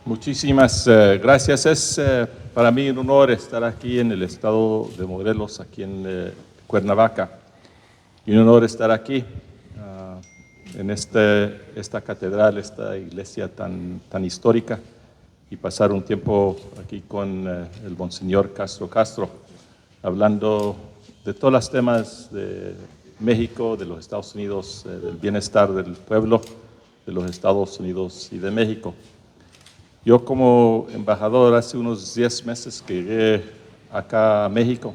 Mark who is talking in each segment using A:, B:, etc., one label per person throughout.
A: Muchísimas gracias. Es para mí un honor estar aquí en el estado de Morelos, aquí en Cuernavaca. Y un honor estar aquí en esta catedral, esta iglesia tan histórica, y pasar un tiempo aquí con el Monseñor Castro, hablando de todos los temas de México, de los Estados Unidos, del bienestar del pueblo de los Estados Unidos y de México. Yo como embajador hace unos 10 meses que llegué acá a México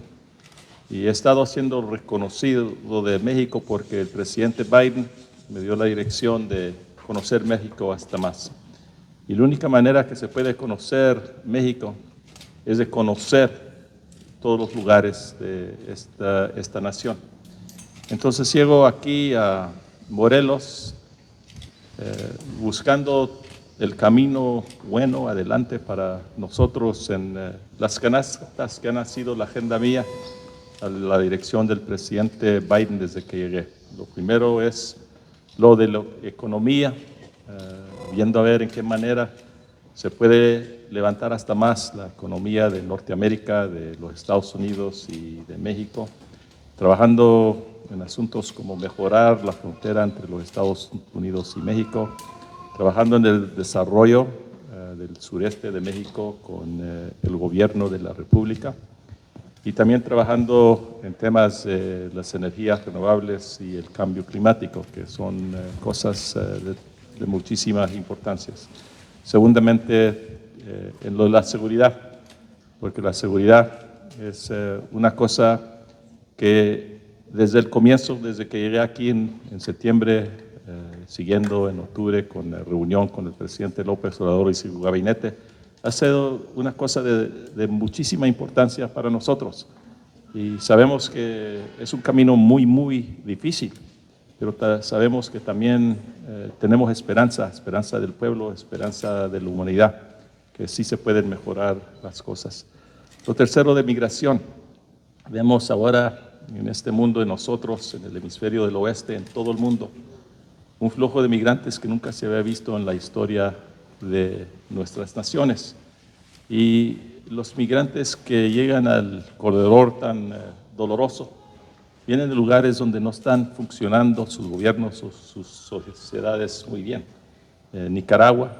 A: y he estado siendo reconocido de México porque el presidente Biden me dio la dirección de conocer México hasta más. Y la única manera que se puede conocer México es de conocer todos los lugares de esta nación. Entonces llego aquí a Morelos buscando el camino bueno adelante para nosotros en las canastas que han sido la agenda mía a la dirección del presidente Biden desde que llegué. Lo primero es lo de la economía, viendo a ver en qué manera se puede levantar hasta más la economía de Norteamérica, de los Estados Unidos y de México, trabajando en asuntos como mejorar la frontera entre los Estados Unidos y México, trabajando en el desarrollo del sureste de México con el gobierno de la República y también trabajando en temas de las energías renovables y el cambio climático, que son cosas de muchísimas importancias. Segundamente, en lo de la seguridad, porque la seguridad es una cosa que desde el comienzo, desde que llegué aquí en septiembre, siguiendo en octubre con la reunión con el presidente López Obrador y su gabinete, ha sido una cosa de muchísima importancia para nosotros. Y sabemos que es un camino muy difícil, pero sabemos que también tenemos esperanza del pueblo, esperanza de la humanidad, que sí se pueden mejorar las cosas. Lo tercero, de migración. Vemos ahora en este mundo de nosotros, en el hemisferio del oeste, en todo el mundo, un flujo de migrantes que nunca se había visto en la historia de nuestras naciones. Y los migrantes que llegan al corredor tan doloroso vienen de lugares donde no están funcionando sus gobiernos o sus sociedades muy bien. Nicaragua,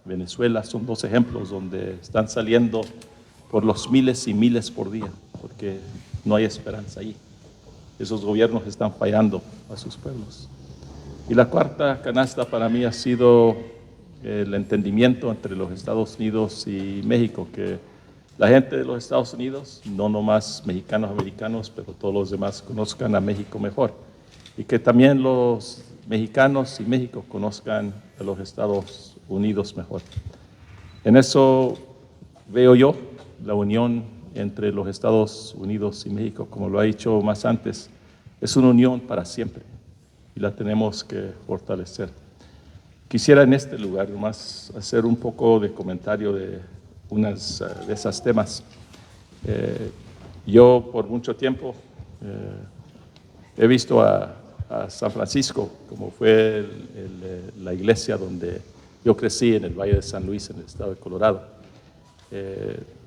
A: Venezuela son dos ejemplos donde están saliendo por los miles y miles por día, porque no hay esperanza allí. Esos gobiernos están fallando a sus pueblos. Y la cuarta canasta para mí ha sido el entendimiento entre los Estados Unidos y México, que la gente de los Estados Unidos, no nomás mexicanos, americanos, pero todos los demás conozcan a México mejor. Y que también los mexicanos y México conozcan a los Estados Unidos mejor. En eso veo yo la unión entre los Estados Unidos y México, como lo ha dicho más antes, es una unión para siempre y la tenemos que fortalecer. Quisiera en este lugar nomás hacer un poco de comentario de unas de esas temas. Yo por mucho tiempo he visto a San Francisco, como fue la iglesia donde yo crecí en el Valle de San Luis, en el estado de Colorado.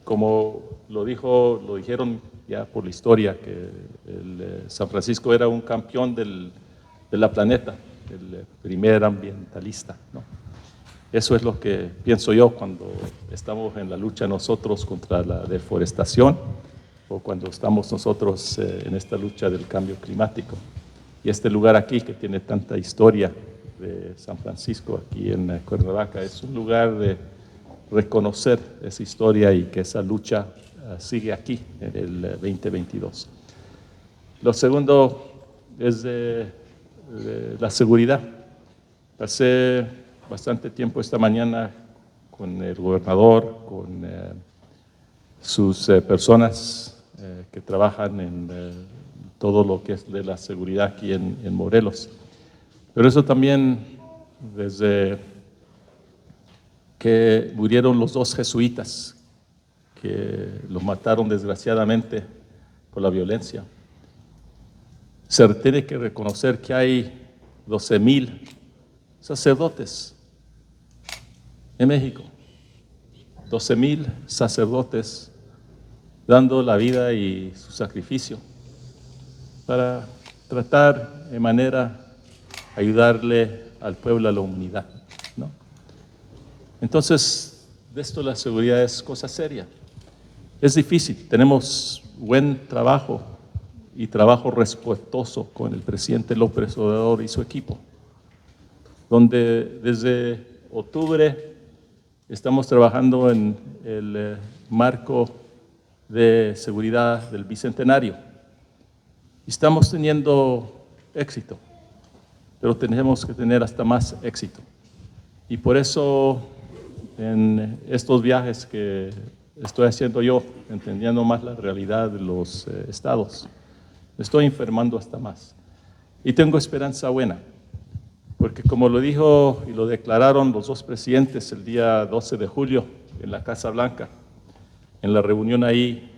A: Como lo dijeron ya por la historia, que San Francisco era un campeón de la planeta, el primer ambientalista, ¿no? Eso es lo que pienso yo cuando estamos en la lucha nosotros contra la deforestación o cuando estamos nosotros en esta lucha del cambio climático. Y este lugar aquí, que tiene tanta historia de San Francisco, aquí en Cuernavaca, es un lugar de reconocer esa historia y que esa lucha sigue aquí en el 2022. Lo segundo es de la seguridad. Pasé bastante tiempo esta mañana con el gobernador, con sus personas que trabajan en todo lo que es de la seguridad aquí en Morelos. Pero eso también desde que murieron los dos jesuitas, que los mataron desgraciadamente por la violencia. Se tiene que reconocer que hay 12,000 sacerdotes en México 12,000 sacerdotes dando la vida y su sacrificio para tratar de manera ayudarle al pueblo a la humanidad, ¿no? Entonces, de esto la seguridad es cosa seria. Es difícil, tenemos buen trabajo y trabajo respetuoso con el presidente López Obrador y su equipo, donde desde octubre estamos trabajando en el marco de seguridad del Bicentenario. Estamos teniendo éxito, pero tenemos que tener hasta más éxito. Y por eso en estos viajes que estoy haciendo yo, entendiendo más la realidad de los estados, estoy informando hasta más. Y tengo esperanza buena, porque como lo dijo y lo declararon los dos presidentes el día 12 de julio en la Casa Blanca, en la reunión ahí,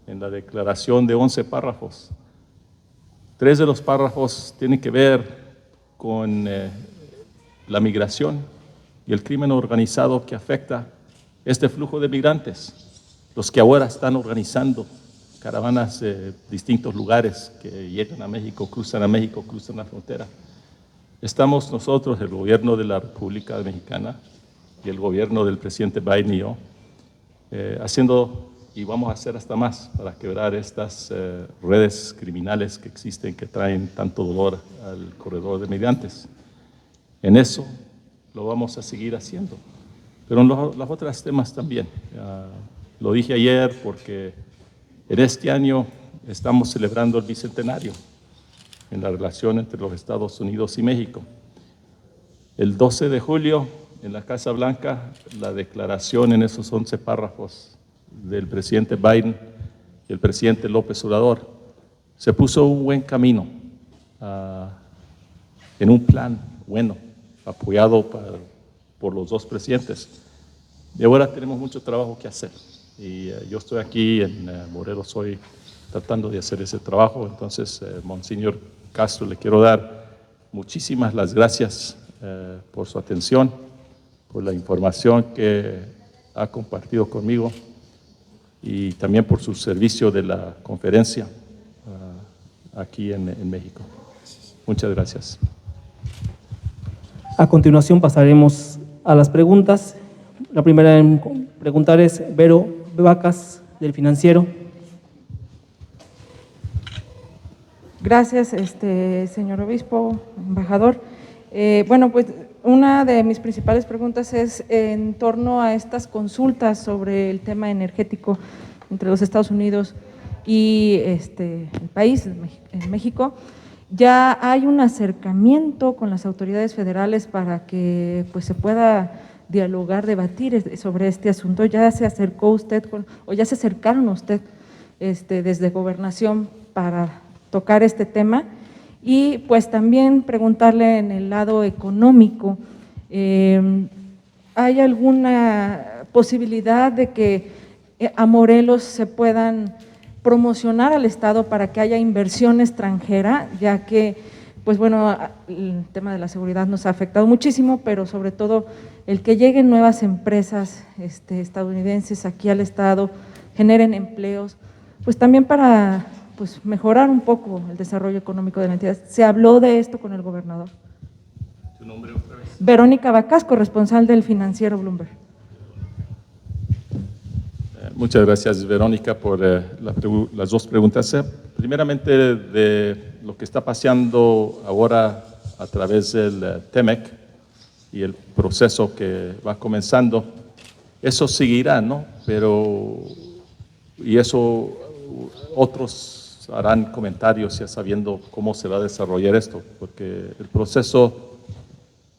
A: en la declaración de 11 párrafos, 3 de los párrafos tienen que ver con la migración y el crimen organizado que afecta este flujo de migrantes, los que ahora están organizando caravanas de distintos lugares que llegan a México, cruzan la frontera. Estamos nosotros, el gobierno de la República Mexicana y el gobierno del presidente Biden y yo, haciendo, y vamos a hacer hasta más para quebrar estas redes criminales que existen, que traen tanto dolor al corredor de migrantes. En eso lo vamos a seguir haciendo, pero en los otros temas también. Lo dije ayer porque en este año estamos celebrando el Bicentenario en la relación entre los Estados Unidos y México. El 12 de julio, en la Casa Blanca, la declaración en esos 11 párrafos del presidente Biden y el presidente López Obrador se puso un buen camino en un plan bueno, apoyado por los dos presidentes. Y ahora tenemos mucho trabajo que hacer. Y yo estoy aquí en Morelos hoy tratando de hacer ese trabajo. Entonces, Monseñor Castro, le quiero dar muchísimas las gracias por su atención, por la información que ha compartido conmigo y también por su servicio de la conferencia aquí en México. Muchas gracias.
B: A continuación pasaremos a las preguntas. La primera en preguntar es Vero Vacas, del Financiero.
C: Gracias, señor obispo, embajador. Bueno, pues una de mis principales preguntas es en torno a estas consultas sobre el tema energético entre los Estados Unidos y el país, en México. Ya hay un acercamiento con las autoridades federales para que pues, se pueda dialogar, debatir sobre este asunto. ¿Ya se acercó usted o ya se acercaron a usted desde Gobernación para tocar este tema? Y pues también preguntarle en el lado económico, ¿hay alguna posibilidad de que a Morelos se puedan promocionar al Estado para que haya inversión extranjera, ya que, pues bueno, el tema de la seguridad nos ha afectado muchísimo, pero sobre todo el que lleguen nuevas empresas estadounidenses aquí al Estado, generen empleos, pues también para pues, mejorar un poco el desarrollo económico de la entidad. ¿Se habló de esto con el gobernador?
A: ¿Tu nombre otra vez?
C: Verónica Vacas, corresponsal del Financiero Bloomberg.
A: Muchas gracias, Verónica, por las dos preguntas. Primeramente, de lo que está pasando ahora a través del TEMEC y el proceso que va comenzando, eso seguirá, ¿no? Y eso otros harán comentarios ya sabiendo cómo se va a desarrollar esto, porque el proceso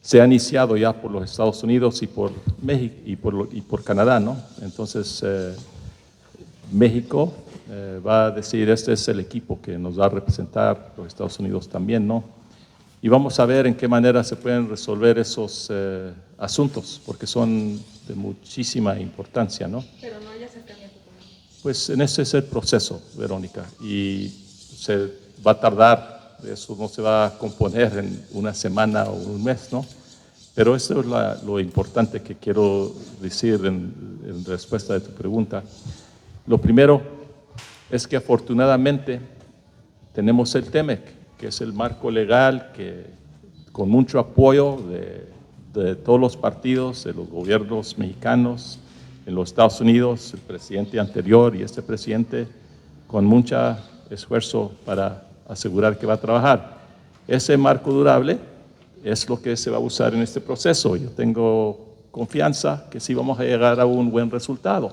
A: se ha iniciado ya por los Estados Unidos y por México y por Canadá, ¿no? Entonces, México va a decir, este es el equipo que nos va a representar, los Estados Unidos también, ¿no? Y vamos a ver en qué manera se pueden resolver esos asuntos, porque son de muchísima importancia, ¿no?
C: Pero no hay acercamiento.
A: Pues en ese es el proceso, Verónica, y se va a tardar, eso no se va a componer en una semana o un mes, ¿no? Pero eso es lo importante que quiero decir en respuesta de tu pregunta. Lo primero es que afortunadamente tenemos el TEMEC, que es el marco legal que con mucho apoyo de todos los partidos, de los gobiernos mexicanos, en los Estados Unidos, el presidente anterior y este presidente, con mucho esfuerzo para asegurar que va a trabajar. Ese marco durable es lo que se va a usar en este proceso. Yo tengo confianza que sí vamos a llegar a un buen resultado.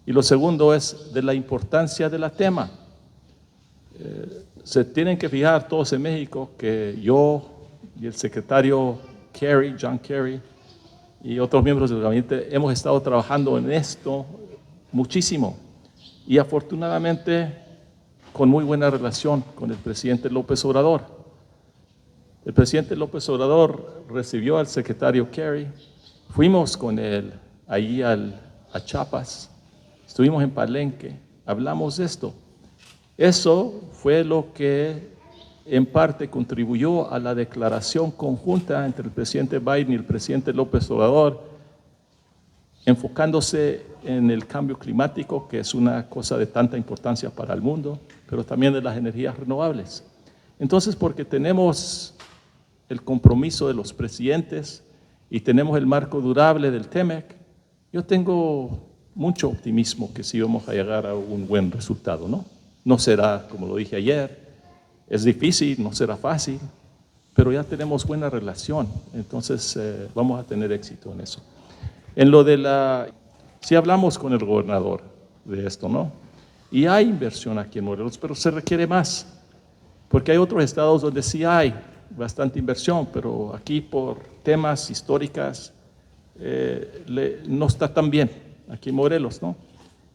A: Y lo segundo es de la importancia del tema. Se tienen que fijar todos en México que yo y el secretario Kerry, John Kerry, y otros miembros del gabinete hemos estado trabajando en esto muchísimo. Y afortunadamente con muy buena relación con el presidente López Obrador. El presidente López Obrador recibió al secretario Kerry, fuimos con él allí a Chiapas, estuvimos en Palenque, hablamos de esto. Eso fue lo que en parte contribuyó a la declaración conjunta entre el presidente Biden y el presidente López Obrador, enfocándose en el cambio climático, que es una cosa de tanta importancia para el mundo, pero también de las energías renovables. Entonces, porque tenemos el compromiso de los presidentes y tenemos el marco durable del TEMEC, yo tengo mucho optimismo que sí vamos a llegar a un buen resultado, ¿no? No será, como lo dije ayer, es difícil, no será fácil, pero ya tenemos buena relación, entonces vamos a tener éxito en eso. En lo de sí hablamos con el gobernador de esto, ¿no? Y hay inversión aquí en Morelos, pero se requiere más, porque hay otros estados donde sí hay bastante inversión, pero aquí por temas históricos no está tan bien, aquí en Morelos, ¿no?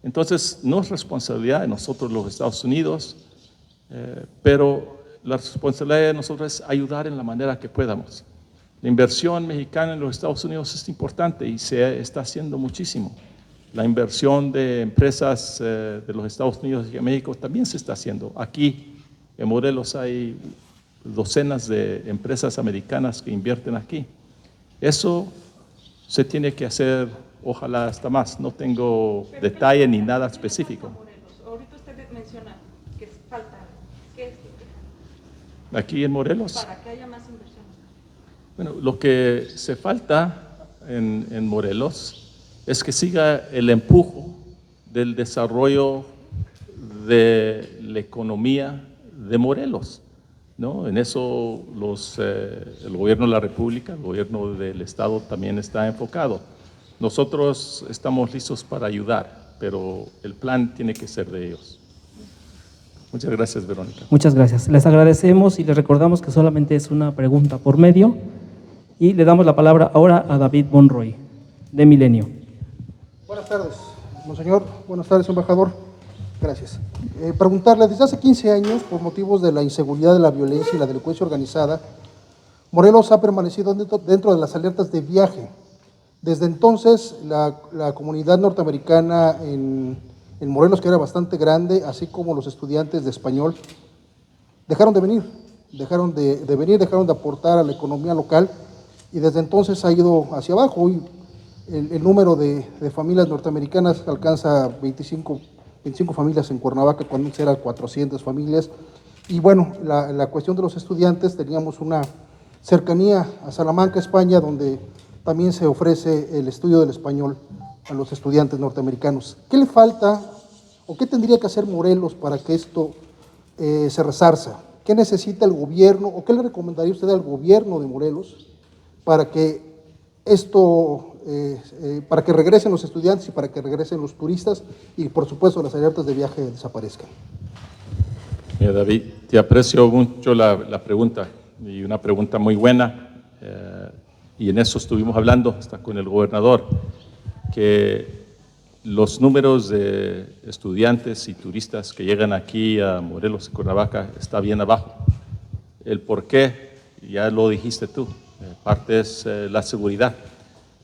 A: Entonces, no es responsabilidad de nosotros los Estados Unidos, pero la responsabilidad de nosotros es ayudar en la manera que podamos. La inversión mexicana en los Estados Unidos es importante y se está haciendo muchísimo. La inversión de empresas de los Estados Unidos y de México también se está haciendo. Aquí en Morelos hay docenas de empresas americanas que invierten aquí. Eso se tiene que hacer, ojalá hasta más. No tengo detalle ni nada específico.
C: Ahorita usted menciona que falta, ¿qué es?
A: Aquí en Morelos.
C: Para que haya más inversión.
A: Bueno, lo que se falta en Morelos es que siga el empuje del desarrollo de la economía de Morelos, ¿no? En eso el gobierno de la República, el gobierno del Estado también está enfocado. Nosotros estamos listos para ayudar, pero el plan tiene que ser de ellos. Muchas gracias, Verónica.
B: Muchas gracias. Les agradecemos y les recordamos que solamente es una pregunta por medio. Y le damos la palabra ahora a David Monroy, de Milenio.
D: Buenas tardes, monseñor. Buenas tardes, embajador. Gracias. Preguntarle, desde hace 15 años, por motivos de la inseguridad, de la violencia y la delincuencia organizada, Morelos ha permanecido dentro de las alertas de viaje. Desde entonces, la comunidad norteamericana en Morelos, que era bastante grande, así como los estudiantes de español, dejaron de venir, dejaron de aportar a la economía local, y desde entonces ha ido hacia abajo. Hoy el número de familias norteamericanas alcanza 25 familias en Cuernavaca, cuando antes eran 400 familias. Y bueno, la cuestión de los estudiantes, teníamos una cercanía a Salamanca, España, donde también se ofrece el estudio del español a los estudiantes norteamericanos. ¿Qué le falta o qué tendría que hacer Morelos para que esto se resarza? ¿Qué necesita el gobierno o qué le recomendaría usted al gobierno de Morelos para que para que regresen los estudiantes y para que regresen los turistas y, por supuesto, las alertas de viaje desaparezcan?
A: Mira, David, te aprecio mucho la pregunta, y una pregunta muy buena, y en eso estuvimos hablando hasta con el gobernador, que los números de estudiantes y turistas que llegan aquí a Morelos y Cuernavaca está bien abajo. El por qué, ya lo dijiste tú, parte es la seguridad.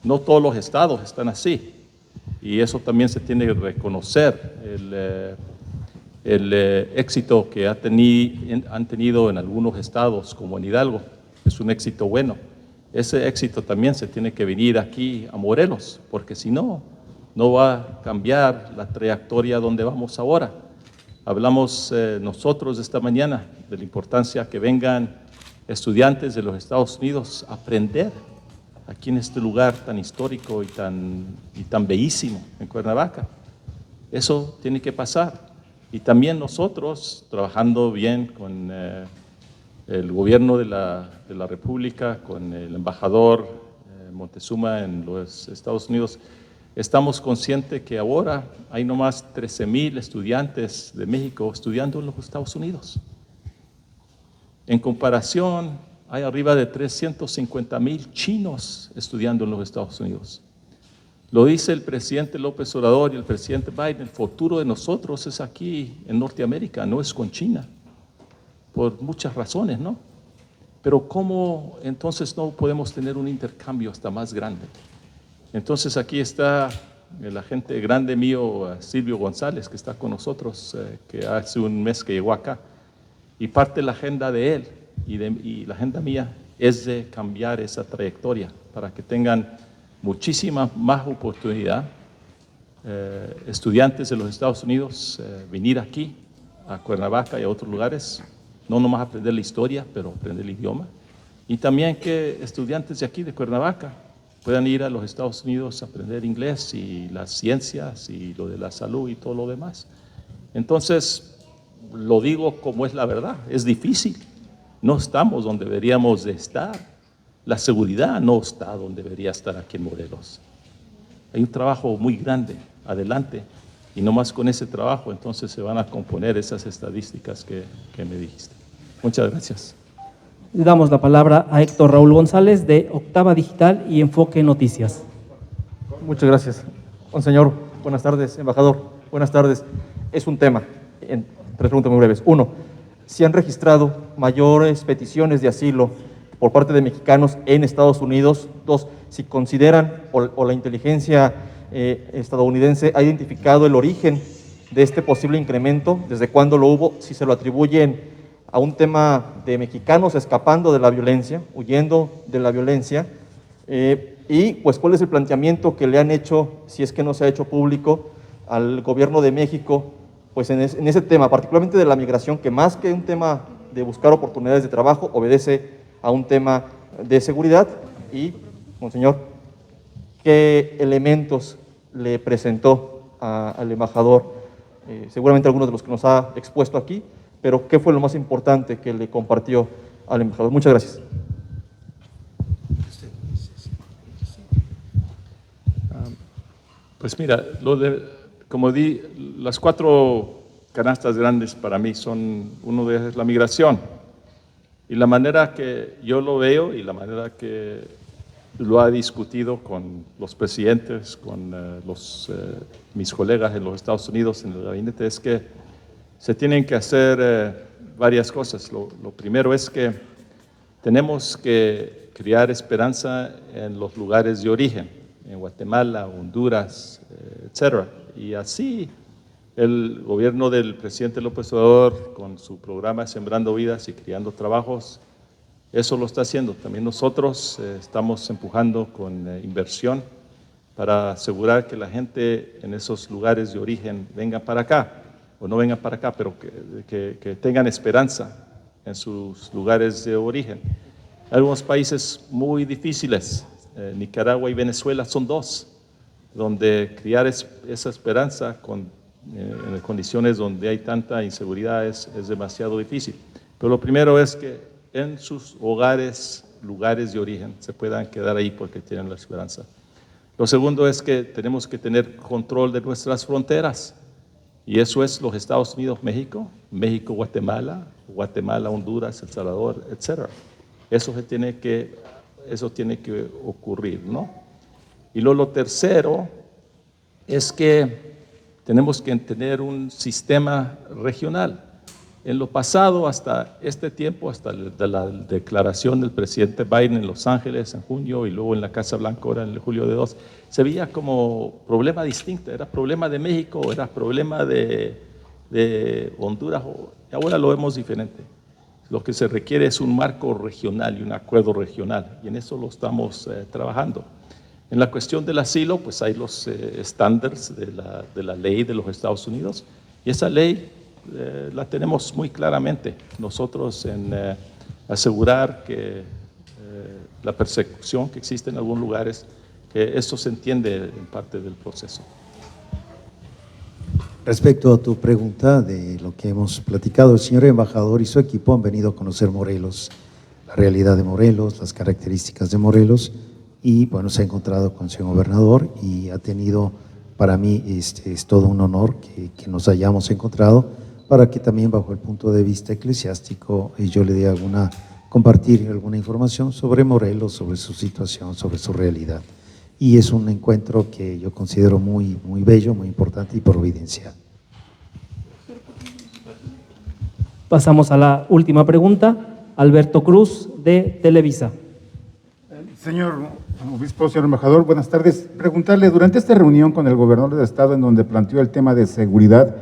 A: No todos los estados están así, y eso también se tiene que reconocer, el éxito que han tenido en algunos estados, como en Hidalgo, es un éxito bueno. Ese éxito también se tiene que venir aquí a Morelos, porque si no, no va a cambiar la trayectoria donde vamos ahora. Hablamos nosotros esta mañana de la importancia que vengan estudiantes de los Estados Unidos a aprender aquí en este lugar tan histórico y tan bellísimo, en Cuernavaca. Eso tiene que pasar. Y también nosotros, trabajando bien con el gobierno de la República, con el embajador Montezuma en los Estados Unidos, estamos conscientes que ahora hay nomás 13,000 estudiantes de México estudiando en los Estados Unidos. En comparación, hay arriba de 350,000 chinos estudiando en los Estados Unidos. Lo dice el presidente López Obrador y el presidente Biden, el futuro de nosotros es aquí en Norteamérica, no es con China, por muchas razones, ¿no? Pero ¿cómo entonces no podemos tener un intercambio hasta más grande? Entonces aquí está el agente grande mío, Silvio González, que está con nosotros, que hace un mes que llegó acá, y parte de la agenda de él y la agenda mía es de cambiar esa trayectoria para que tengan muchísima más oportunidad estudiantes de los Estados Unidos venir aquí a Cuernavaca y a otros lugares, no nomás aprender la historia, pero aprender el idioma, y también que estudiantes de aquí de Cuernavaca puedan ir a los Estados Unidos a aprender inglés y las ciencias y lo de la salud y todo lo demás. Entonces, lo digo como es la verdad, es difícil, no estamos donde deberíamos de estar. La seguridad no está donde debería estar aquí en Morelos. Hay un trabajo muy grande adelante y no más con ese trabajo entonces se van a componer esas estadísticas que me dijiste. Muchas gracias.
B: Le damos la palabra a Héctor Raúl González de Octava Digital y Enfoque Noticias.
E: Muchas gracias. Monseñor, buenas tardes. Embajador, buenas tardes. Es un tema, tres preguntas muy breves. Uno, ¿si han registrado mayores peticiones de asilo por parte de mexicanos en Estados Unidos? Dos, si consideran o la inteligencia estadounidense ha identificado el origen de este posible incremento, desde cuándo lo hubo, si se lo atribuyen a un tema de mexicanos escapando de la violencia, huyendo de la violencia, y pues cuál es el planteamiento que le han hecho, si es que no se ha hecho público, al gobierno de México, pues en ese tema, particularmente de la migración, que más que un tema de buscar oportunidades de trabajo, obedece a un tema de seguridad. Y, monseñor, ¿qué elementos le presentó al embajador? Seguramente algunos de los que nos ha expuesto aquí, pero ¿qué fue lo más importante que le compartió al embajador? Muchas gracias.
A: Pues mira, como di, las 4 canastas grandes para mí son, uno de ellas es la migración. Y la manera que yo lo veo y la manera que lo ha discutido con los presidentes, con mis colegas en los Estados Unidos en el gabinete, es que se tienen que hacer varias cosas. Lo primero es que tenemos que crear esperanza en los lugares de origen, en Guatemala, Honduras, etc. Y así el gobierno del presidente López Obrador, con su programa Sembrando Vidas y Creando Trabajos, eso lo está haciendo. También nosotros estamos empujando con inversión para asegurar que la gente en esos lugares de origen venga para acá, o no vengan para acá, pero que tengan esperanza en sus lugares de origen. Algunos países muy difíciles, Nicaragua y Venezuela son 2, donde criar esa esperanza en condiciones donde hay tanta inseguridad es demasiado difícil. Pero lo primero es que en sus hogares, lugares de origen, se puedan quedar ahí porque tienen la esperanza. Lo segundo es que tenemos que tener control de nuestras fronteras. Y eso es los Estados Unidos, México, Guatemala, Honduras, El Salvador, etc. Eso tiene que ocurrir, ¿no? Y lo tercero es que tenemos que tener un sistema regional. En lo pasado, hasta este tiempo, hasta la declaración del presidente Biden en Los Ángeles en junio y luego en la Casa Blanca ahora en julio de 2, se veía como problema distinto, era problema de México, era problema de Honduras, y ahora lo vemos diferente. Lo que se requiere es un marco regional y un acuerdo regional, y en eso lo estamos trabajando. En la cuestión del asilo, pues hay los estándares de la ley de los Estados Unidos, y esa ley la tenemos muy claramente nosotros en asegurar que la persecución que existe en algunos lugares, que esto se entiende en parte del proceso.
F: Respecto a tu pregunta de lo que hemos platicado, el señor embajador y su equipo han venido a conocer Morelos, la realidad de Morelos, las características de Morelos, y bueno, se ha encontrado con el señor gobernador y ha tenido, para mí es todo un honor que nos hayamos encontrado, para que también bajo el punto de vista eclesiástico yo le dé compartir alguna información sobre Morelos, sobre su situación, sobre su realidad. Y es un encuentro que yo considero muy, muy bello, muy importante y providencial.
B: Pasamos a la última pregunta. Alberto Cruz, de Televisa.
G: Señor obispo, señor embajador, buenas tardes. Preguntarle, durante esta reunión con el gobernador del estado en donde planteó el tema de seguridad,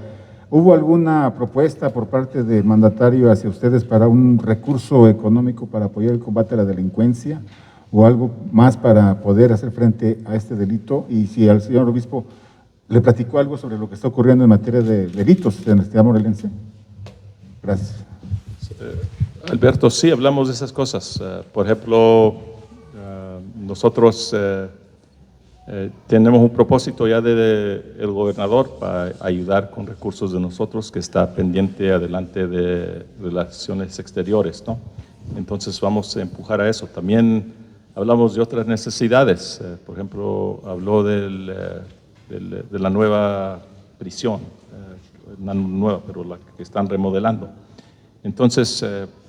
G: ¿hubo alguna propuesta por parte del mandatario hacia ustedes para un recurso económico para apoyar el combate a la delincuencia o algo más para poder hacer frente a este delito? Y si al señor obispo le platicó algo sobre lo que está ocurriendo en materia de delitos en la ciudad morelense. Gracias.
A: Alberto, sí, hablamos de esas cosas. Por ejemplo, nosotros tenemos un propósito ya del gobernador para ayudar con recursos de nosotros, que está pendiente adelante de relaciones exteriores, ¿no? Entonces vamos a empujar a eso. También hablamos de otras necesidades. Por ejemplo, habló de la nueva prisión, no nueva, pero la que están remodelando. Entonces,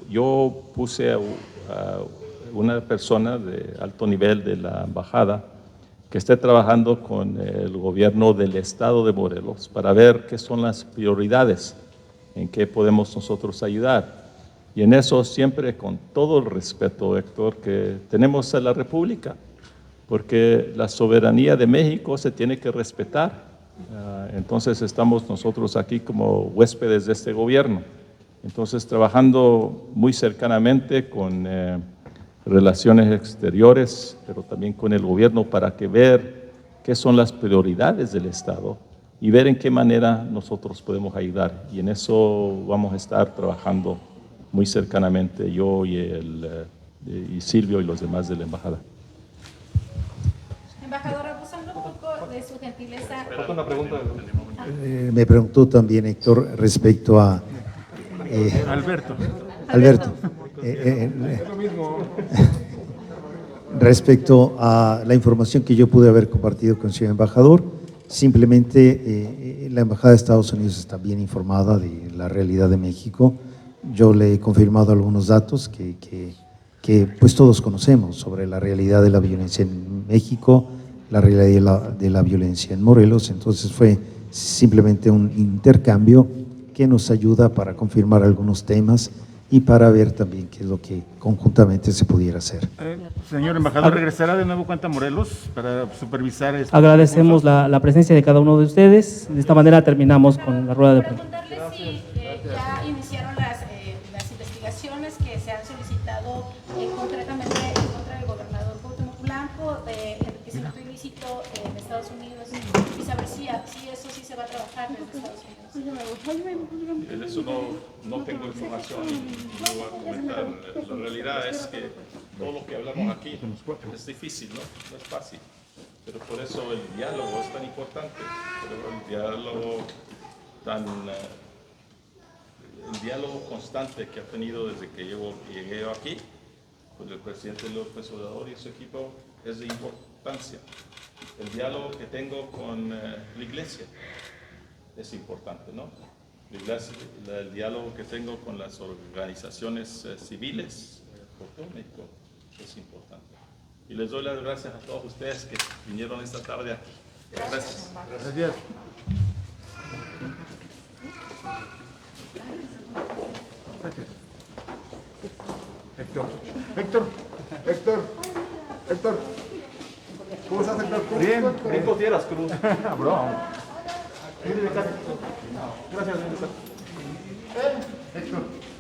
A: yo puse a una persona de alto nivel de la embajada que esté trabajando con el gobierno del estado de Morelos para ver qué son las prioridades, en qué podemos nosotros ayudar. Y en eso siempre con todo el respeto, Héctor, que tenemos a la República, porque la soberanía de México se tiene que respetar. Entonces estamos nosotros aquí como huéspedes de este gobierno. Entonces trabajando muy cercanamente con relaciones exteriores, pero también con el gobierno para ver qué son las prioridades del Estado y ver en qué manera nosotros podemos ayudar. Y en eso vamos a estar trabajando muy cercanamente, yo y Silvio y los demás de la embajada.
H: Embajador, abusando un poco de su gentileza.
E: Una pregunta.
F: Me preguntó también Héctor respecto a… Alberto. Respecto a la información que yo pude haber compartido con el señor embajador, simplemente la Embajada de Estados Unidos está bien informada de la realidad de México. Yo le he confirmado algunos datos que pues todos conocemos sobre la realidad de la violencia en México, la realidad de la violencia en Morelos. Entonces fue simplemente un intercambio que nos ayuda para confirmar algunos temas y para ver también qué es lo que conjuntamente se pudiera hacer.
G: Señor embajador, ¿regresará de nuevo cuenta a Morelos para supervisar esto?
B: Agradecemos la presencia de cada uno de ustedes. De esta manera terminamos con la rueda de preguntas.
H: Preguntarle si ya iniciaron las investigaciones que se han solicitado concretamente en contra del gobernador Cuauhtémoc Blanco de enriquecimiento ilícito en Estados Unidos, y saber si eso sí se va a trabajar desde Estados Unidos.
A: De eso no tengo información y no voy a comentar. La realidad es que todo lo que hablamos aquí es difícil, ¿no? No es fácil. Pero por eso el diálogo es tan importante. Pero el diálogo constante que ha tenido desde que llegué aquí con el presidente López Obrador y su equipo es de importancia. El diálogo que tengo con la iglesia es importante, ¿no? El diálogo que tengo con las organizaciones civiles por todo México es importante. Y les doy las gracias a todos ustedes que vinieron esta tarde aquí. Gracias.
G: Gracias. Héctor. ¿Cómo estás, Héctor? Bien.
E: Cinco tierras, Cruz.
G: Bro.
E: Gracias,
G: Héctor.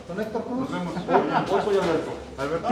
D: Con Héctor Cruz.
G: Nos vemos.
E: Hoy soy Alberto.
G: Alberto.